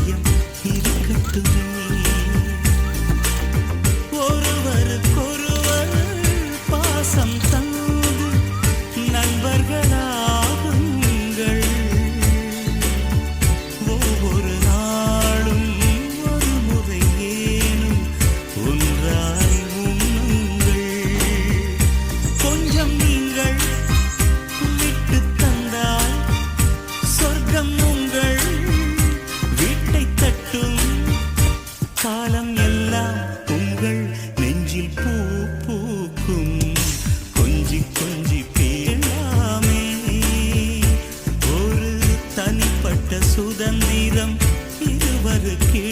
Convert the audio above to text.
இதயம் இருக்கட்டுமே. ஒருவருக்கொருவர் பாசம் தந்து நண்பர்களாகுங்கள். ஒவ்வொரு நாளும் ஒரு முறை ஏனும் ஒன்றாய் உண்ணுங்கள். கொஞ்சம் நீங்கள் விட்டு தந்தால் சொர்க்கம் உங்கள் வீட்டை தட்டும். காலம் எல்லாம் உங்கள் நெஞ்சில் பூ பூக்கும். கொஞ்சி கொஞ்சி பேராமே ஒரு தனிப்பட்ட சுதந்திரம் இருவருக்கு